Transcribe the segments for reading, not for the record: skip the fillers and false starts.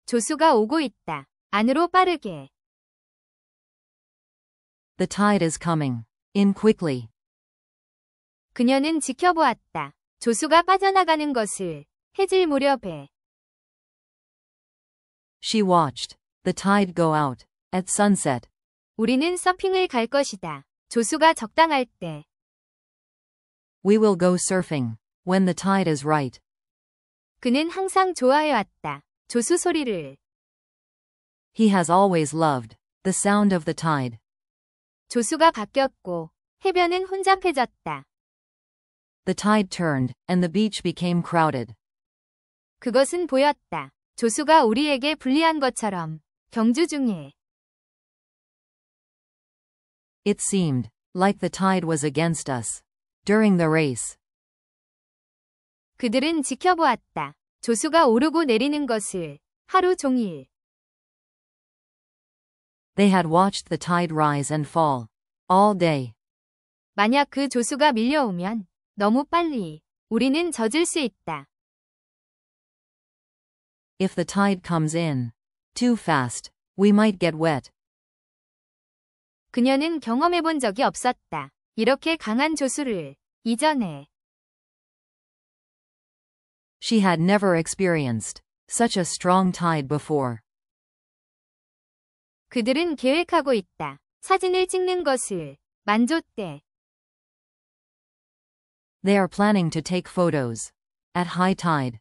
조수가 오고 있다. 안으로 빠르게. The tide is coming. In quickly. 그녀는 지켜보았다. 조수가 빠져나가는 것을. 해질 무렵에. She watched the tide go out at sunset. 우리는 서핑을 갈 것이다. 조수가 적당할 때. We will go surfing when the tide is right. 그는 항상 좋아해왔다. 조수 소리를. He has always loved the sound of the tide. 조수가 바뀌었고 해변은 혼잡해졌다. The tide turned and the beach became crowded. 그것은 보였다. 조수가 우리에게 불리한 것처럼. 경주 중에. It seemed like the tide was against us during the race. 그들은 지켜보았다. 조수가 오르고 내리는 것을. 하루 종일. They had watched the tide rise and fall all day. 만약 그 조수가 밀려오면 너무 빨리 우리는 젖을 수 있다. If the tide comes in too fast, we might get wet. 그녀는 경험해본 적이 없었다. 이렇게 강한 조수를. 이전에. She had never experienced such a strong tide before. 그들은 계획하고 있다. 사진을 찍는 것을. 만조 때. They are planning to take photos at high tide.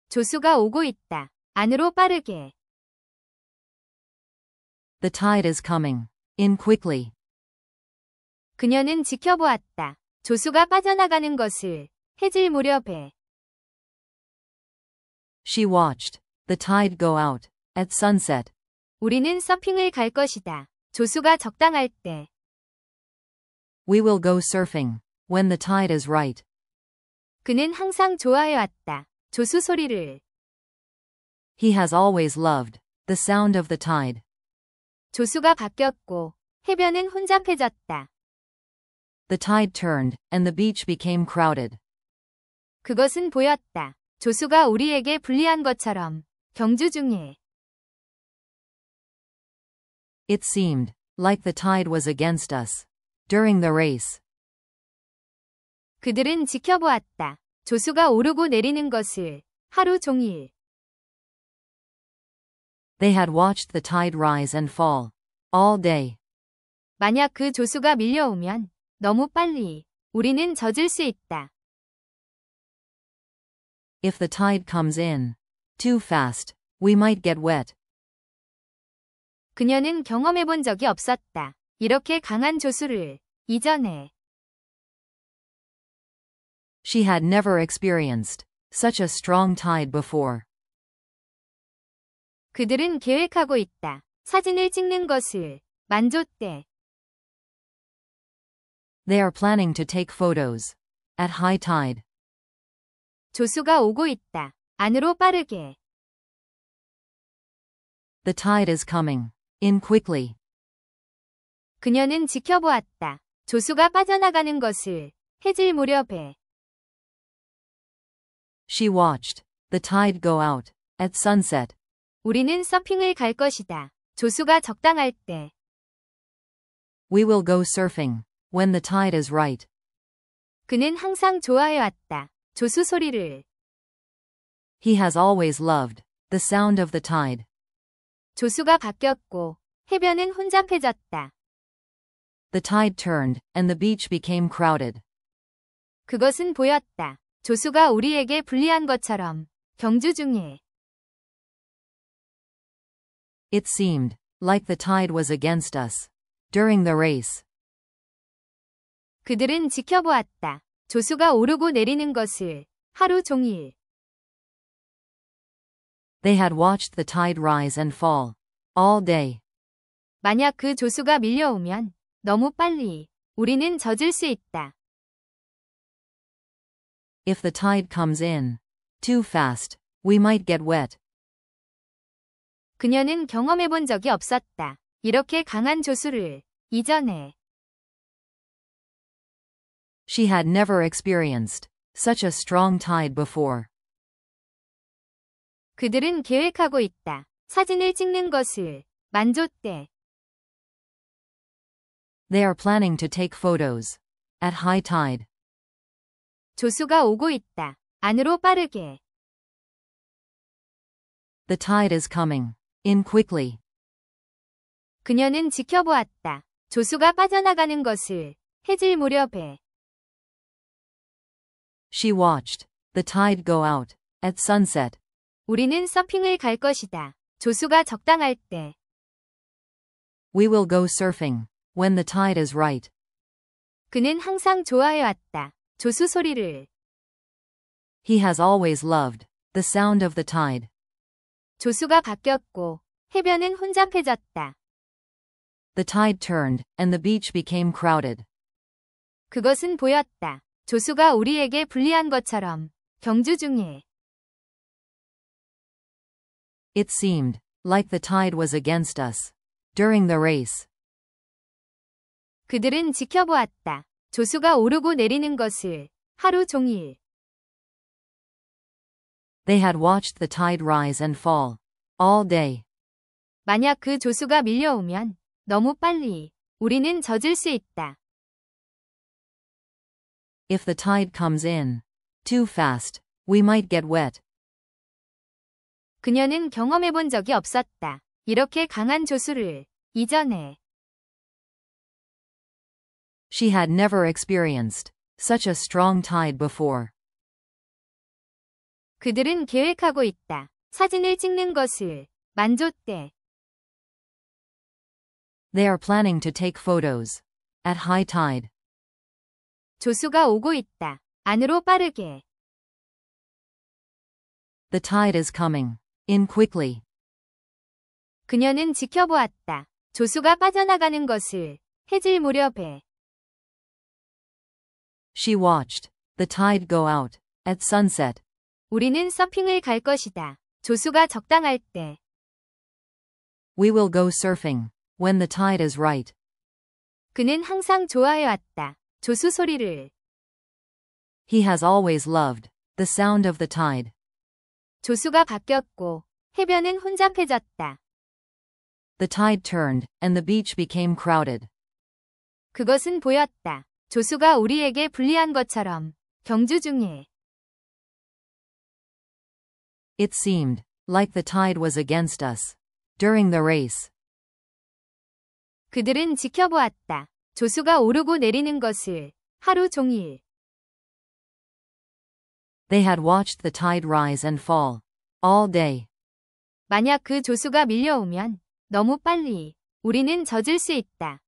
조수가 오고 있다. 안으로 빠르게. The tide is coming in quickly. 그녀는 지켜보았다. 조수가 빠져나가는 것을. 해질 무렵에. She watched the tide go out at sunset. 우리는 서핑을 갈 것이다. 조수가 적당할 때. We will go surfing when the tide is right. 그는 항상 좋아해왔다. 조수 소리를. He has always loved the sound of the tide. 조수가 바뀌었고 해변은 혼잡해졌다. The tide turned and the beach became crowded. 그것은 보였다. 조수가 우리에게 불리한 것처럼. 경주 중에. It seemed like the tide was against us during the race. 그들은 지켜보았다. 조수가 오르고 내리는 것을. 하루 종일. They had watched the tide rise and fall all day. 만약 그 조수가 밀려오면 너무 빨리 우리는 젖을 수 있다. If the tide comes in too fast, we might get wet. 그녀는 경험해본 적이 없었다. 이렇게 강한 조수를. 이전에. She had never experienced such a strong tide before. 그들은 계획하고 있다. 사진을 찍는 것을. 만조 때. They are planning to take photos at high tide. 조수가 오고 있다. 안으로 빠르게. The tide is coming in quickly. 그녀는 지켜보았다. 조수가 빠져나가는 것을. 해질 무렵에. She watched the tide go out at sunset. 우리는 서핑을 갈 것이다. 조수가 적당할 때. We will go surfing when the tide is right. 그는 항상 좋아해왔다. 조수 소리를. He has always loved the sound of the tide. 조수가 바뀌었고 해변은 혼잡해졌다. The tide turned and the beach became crowded. 그것은 보였다. 조수가 우리에게 불리한 것처럼. 경주 중에. It seemed like the tide was against us during the race. 그들은 지켜보았다. 조수가 오르고 내리는 것을. 하루 종일. They had watched the tide rise and fall all day. 만약 그 조수가 밀려오면 너무 빨리 우리는 젖을 수 있다. If the tide comes in too fast, we might get wet. 그녀는 경험해본 적이 없었다. 이렇게 강한 조수를. 이전에. She had never experienced such a strong tide before. 그들은 계획하고 있다. 사진을 찍는 것을 만조대. They are planning to take photos. At high tide. 조수가 오고 있다. 안으로 빠르게. The tide is coming. In quickly. 그녀는 지켜보았다. 조수가 빠져나가는 것을 해질 무렵에. She watched the tide go out at sunset. 우리는 서핑을 갈 것이다. 조수가 적당할 때. We will go surfing when the tide is right. 그는 항상 좋아해왔다. 조수 소리를. He has always loved the sound of the tide. 조수가 바뀌었고 해변은 혼잡해졌다. The tide turned and the beach became crowded. 그것은 보였다. 조수가 우리에게 불리한 것처럼 경주 중에. It seemed like the tide was against us. During the race. 그들은 지켜보았다. 조수가 오르고 내리는 것을 하루 종일. They had watched the tide rise and fall. All day. 만약 그 조수가 밀려오면 너무 빨리 우리는 젖을 수 있다. If the tide comes in too fast, we might get wet. 그녀는 경험해본 적이 없었다. 이렇게 강한 조수를 이전에. She had never experienced such a strong tide before. 그들은 계획하고 있다. 사진을 찍는 것을 만조대. They are planning to take photos. At high tide. 조수가 오고 있다. 안으로 빠르게. The tide is coming. In quickly. 그녀는 지켜보았다. 조수가 빠져나가는 것을 해질 무렵에. She watched the tide go out at sunset. 우리는 서핑을 갈 것이다. 조수가 적당할 때. We will go surfing when the tide is right. 그는 항상 좋아해왔다. 조수 소리를. He has always loved the sound of the tide. 조수가 바뀌었고 해변은 혼잡해졌다. The tide turned and the beach became crowded. 그것은 보였다. 조수가 우리에게 불리한 것처럼 경주 중에. It seemed like the tide was against us. During the race. 그들은 지켜보았다. 조수가 오르고 내리는 것을 하루 종일. They had watched the tide rise and fall. All day. 만약 그 조수가 밀려오면 너무 빨리 우리는 젖을 수 있다.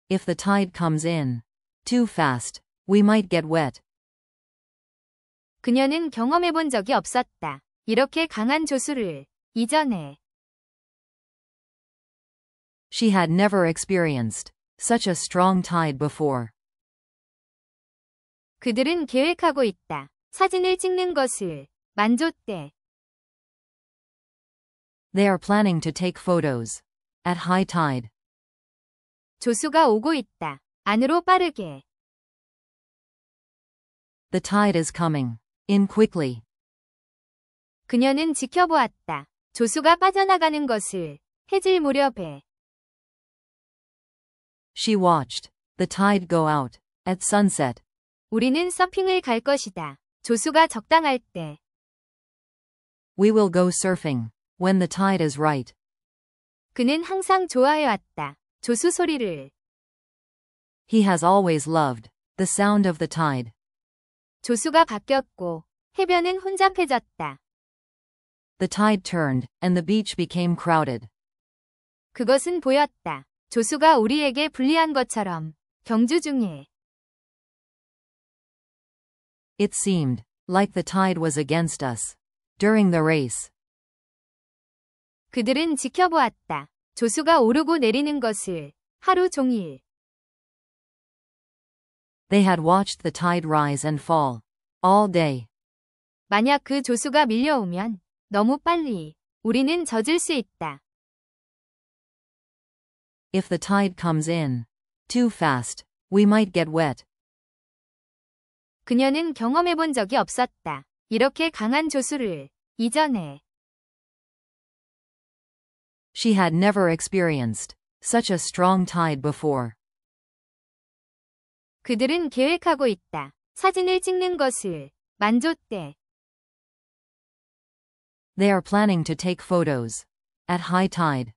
If the tide comes in too fast, we might get wet. 그녀는 경험해본 적이 없었다. 이렇게 강한 조수를 이전에. She had never experienced such a strong tide before. 그들은 계획하고 있다. 사진을 찍는 것을 만조대. They are planning to take photos. At high tide. 조수가 오고 있다. 안으로 빠르게. The tide is coming. In quickly. 그녀는 지켜보았다. 조수가 빠져나가는 것을 해질 무렵에. She watched the tide go out at sunset. 우리는 서핑을 갈 것이다. 조수가 적당할 때. We will go surfing when the tide is right. 그는 항상 좋아해왔다. 조수 소리를. He has always loved the sound of the tide. 조수가 바뀌었고 해변은 혼잡해졌다. The tide turned and the beach became crowded. 그것은 보였다. 조수가 우리에게 불리한 것처럼 경주 중에. It seemed like the tide was against us. During the race. 그들은 지켜보았다. 조수가 오르고 내리는 것을 하루 종일. They had watched the tide rise and fall. All day. 만약 그 조수가 밀려오면 너무 빨리 우리는 젖을 수 있다. If the tide comes in too fast, we might get wet. 그녀는 경험해본 적이 없었다. 이렇게 강한 조수를 이전에 She had never experienced such a strong tide before. 그들은 계획하고 있다. 사진을 찍는 것을 만조 때 They are planning to take photos at high tide.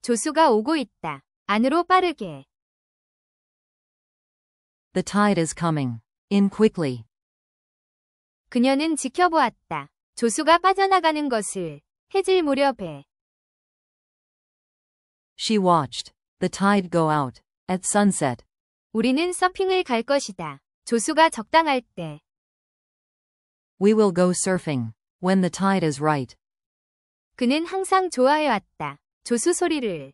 조수가 오고 있다. 안으로 빠르게 The tide is coming in quickly. 그녀는 지켜보았다. 조수가 빠져나가는 것을 해질 무렵에 She watched the tide go out at sunset. 우리는 서핑을 갈 것이다. 조수가 적당할 때 We will go surfing when the tide is right. 그는 항상 좋아해왔다. 조수 소리를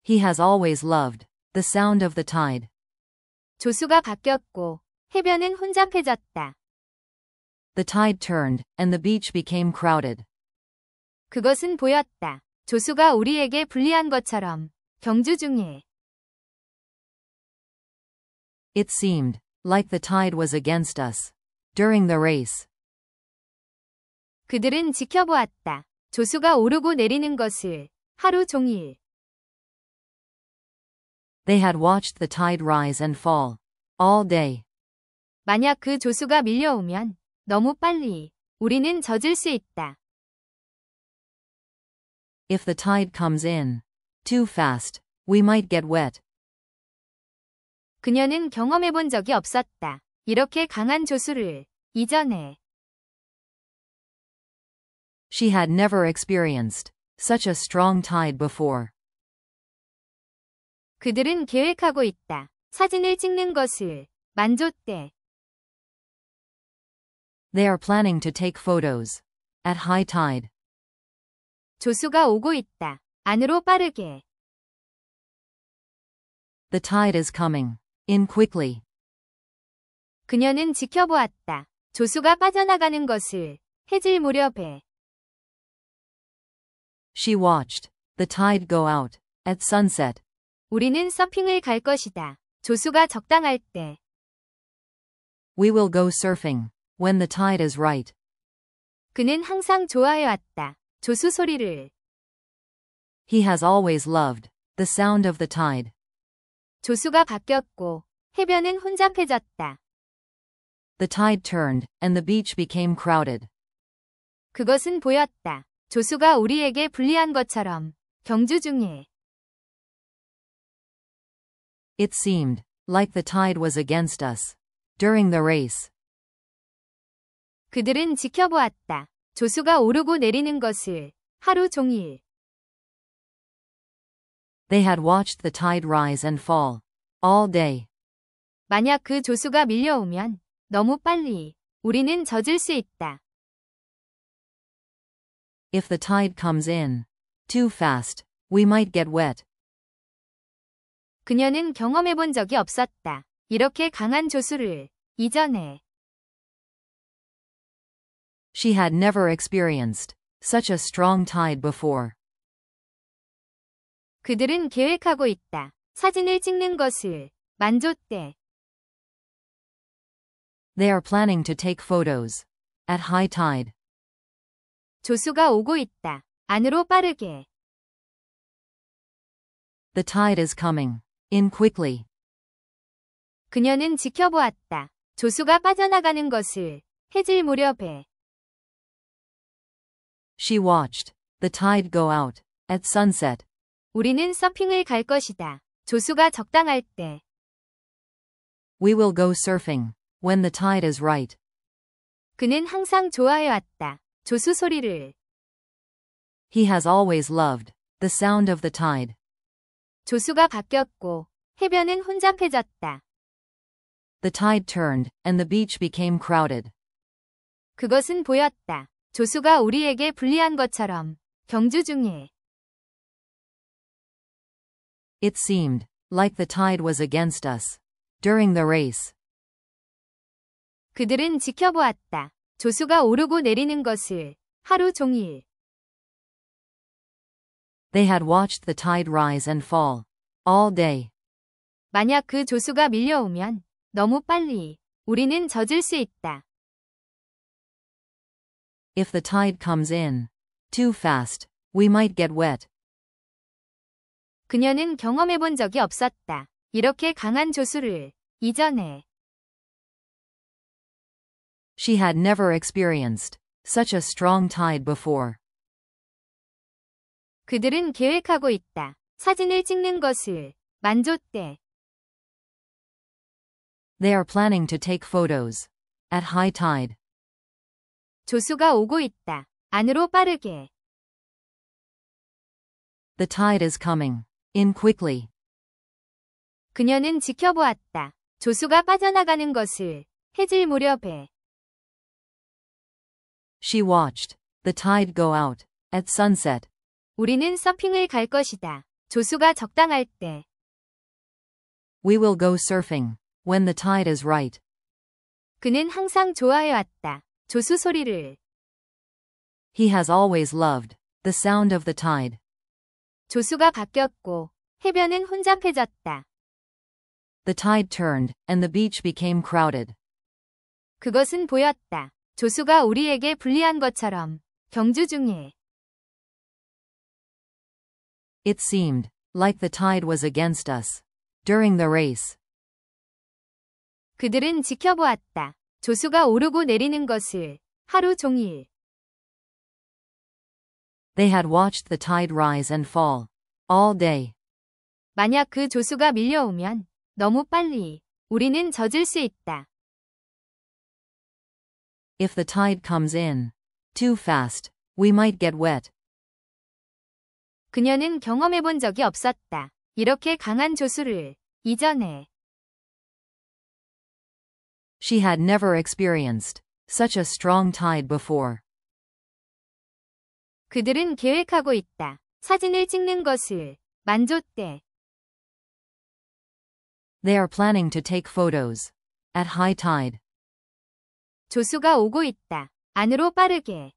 He has always loved the sound of the tide. 조수가 바뀌었고 해변은 혼잡해졌다. The tide turned and the beach became crowded. 그것은 보였다. 조수가 우리에게 불리한 것처럼 경주 중에 It seemed like the tide was against us during the race. 그들은 지켜보았다. 조수가 오르고 내리는 것을 하루 종일 They had watched the tide rise and fall all day. 만약 그 조수가 밀려오면 너무 빨리 우리는 젖을 수 있다. If the tide comes in too fast, we might get wet. 그녀는 경험해본 적이 없었다. 이렇게 강한 조수를 이전에 She had never experienced such a strong tide before. 그들은 계획하고 있다. 사진을 찍는 것을 만조 때 They are planning to take photos at high tide. 조수가 오고 있다. 안으로 빠르게 The tide is coming in quickly. 그녀는 지켜보았다. 조수가 빠져나가는 것을 해질 무렵에 She watched the tide go out at sunset. 우리는 서핑을 갈 것이다. 조수가 적당할 때 We will go surfing when the tide is right. 그는 항상 좋아해왔다. 조수 소리를 He has always loved the sound of the tide. 조수가 바뀌었고 해변은 혼잡해졌다. The tide turned and the beach became crowded. 그것은 보였다. 조수가 우리에게 불리한 것처럼 경주 중에 It seemed like the tide was against us during the race. 그들은 지켜보았다. 조수가 오르고 내리는 것을 하루 종일 They had watched the tide rise and fall all day. 만약 그 조수가 밀려오면 너무 빨리 우리는 젖을 수 있다. If the tide comes in too fast, we might get wet. 그녀는 경험해본 적이 없었다. 이렇게 강한 조수를 이전에 She had never experienced such a strong tide before. 그들은 계획하고 있다. 사진을 찍는 것을 만조 때 They are planning to take photos at high tide. 조수가 오고 있다. 안으로 빠르게 The tide is coming in quickly. 그녀는 지켜보았다. 조수가 빠져나가는 것을 해질 무렵에 She watched the tide go out at sunset. 우리는 서핑을 갈 것이다. 조수가 적당할 때 We will go surfing when the tide is right. 그는 항상 좋아해왔다. 조수 소리를 He has always loved the sound of the tide. 조수가 바뀌었고 해변은 혼잡해졌다. The tide turned and the beach became crowded. 그것은 보였다. 조수가 우리에게 불리한 것처럼 경주 중에 It seemed like the tide was against us during the race. 그들은 지켜보았다. 조수가 오르고 내리는 것을 하루 종일 They had watched the tide rise and fall all day. 만약 그 조수가 밀려오면 너무 빨리 우리는 젖을 수 있다. If the tide comes in too fast, we might get wet. 그녀는 경험해 본 적이 없었다. 이렇게 강한 조수를. 이전에. She had never experienced such a strong tide before. 그들은 계획하고 있다. 사진을 찍는 것을. 만조 때. They are planning to take photos at high tide. 조수가 오고 있다. 안으로 빠르게. The tide is coming in quickly. 그녀는 지켜보았다. 조수가 빠져나가는 것을. 해질 무렵에. She watched the tide go out at sunset. 우리는 서핑을 갈 것이다. 조수가 적당할 때. We will go surfing when the tide is right. 그는 항상 좋아해왔다. 조수 소리를. He has always loved the sound of the tide. 조수가 바뀌었고 해변은 혼잡해졌다. The tide turned and the beach became crowded. 그것은 보였다. 조수가 우리에게 불리한 것처럼. 경주 중에. It seemed like the tide was against us during the race. 그들은 지켜보았다. 조수가 오르고 내리는 것을. 하루 종일. They had watched the tide rise and fall all day. 만약 그 조수가 밀려오면 너무 빨리. 우리는 젖을 수 있다. If the tide comes in too fast, we might get wet. 그녀는 경험해 본 적이 없었다. 이렇게 강한 조수를. 이전에. She had never experienced such a strong tide before. 그들은 계획하고 있다. 사진을 찍는 것을. 만조 때. They are planning to take photos at high tide. 조수가 오고 있다. 안으로 빠르게.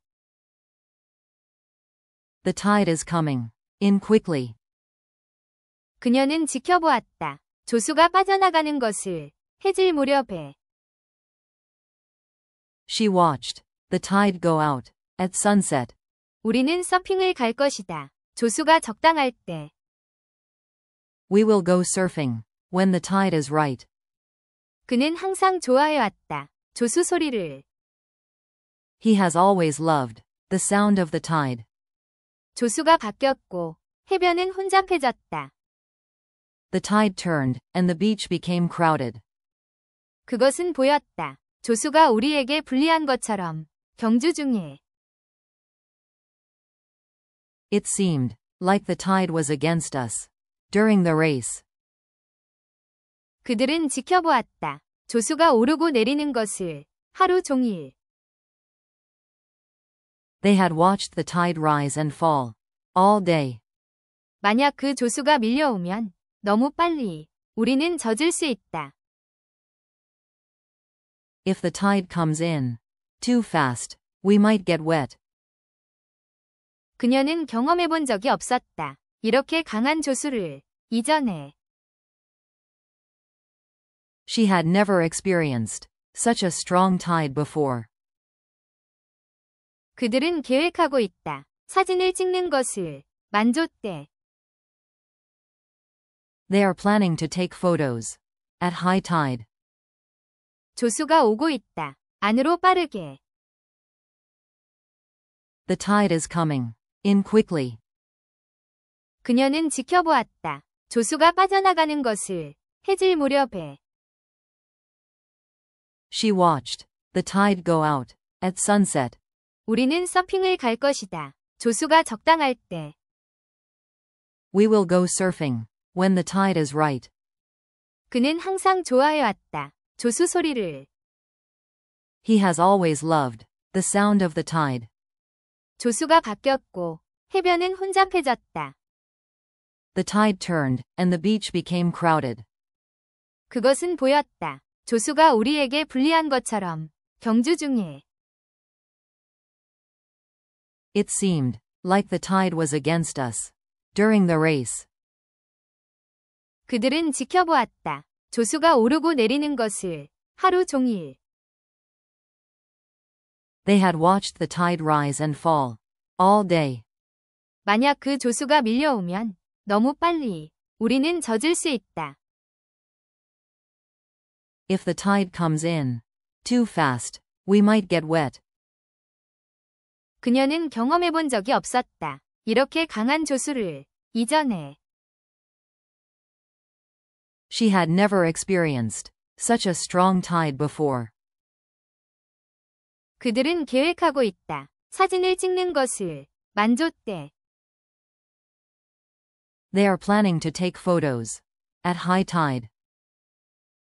The tide is coming in quickly. 그녀는 지켜보았다. 조수가 빠져나가는 것을. 해질 무렵에. She watched the tide go out at sunset. 우리는 서핑을 갈 것이다. 조수가 적당할 때. We will go surfing when the tide is right. 그는 항상 좋아해왔다. 조수 소리를. He has always loved the sound of the tide. 조수가 바뀌었고 해변은 혼잡해졌다. The tide turned and the beach became crowded. 그것은 보였다. 조수가 우리에게 불리한 것처럼. 경주 중에. It seemed like the tide was against us during the race. 그들은 지켜보았다. 조수가 오르고 내리는 것을. 하루 종일. They had watched the tide rise and fall all day. 만약 그 조수가 밀려오면 너무 빨리. 우리는 젖을 수 있다. If the tide comes in too fast, we might get wet. 그녀는 경험해 본 적이 없었다. 이렇게 강한 조수를. 이전에. She had never experienced such a strong tide before. 그들은 계획하고 있다. 사진을 찍는 것을. 만조 때. They are planning to take photos at high tide. 조수가 오고 있다. 안으로 빠르게. The tide is coming in quickly. 그녀는 지켜보았다. 조수가 빠져나가는 것을. 해질 무렵에. She watched the tide go out at sunset. 우리는 서핑을 갈 것이다. 조수가 적당할 때. We will go surfing when the tide is right. 그는 항상 좋아해왔다. 조수 소리를. He has always loved the sound of the tide. 조수가 바뀌었고 해변은 혼잡해졌다. The tide turned and the beach became crowded. 그것은 보였다. 조수가 우리에게 불리한 것처럼. 경주 중에. It seemed like the tide was against us during the race. 그들은 지켜보았다. 조수가 오르고 내리는 것을. 하루 종일. They had watched the tide rise and fall all day. 만약 그 조수가 밀려오면 너무 빨리 우리는 젖을 수 있다. If the tide comes in too fast, we might get wet. 그녀는 경험해 본 적이 없었다. 이렇게 강한 조수를 이전에. She had never experienced such a strong tide before. 그들은 계획하고 있다. 사진을 찍는 것을 만조 때. They are planning to take photos at high tide.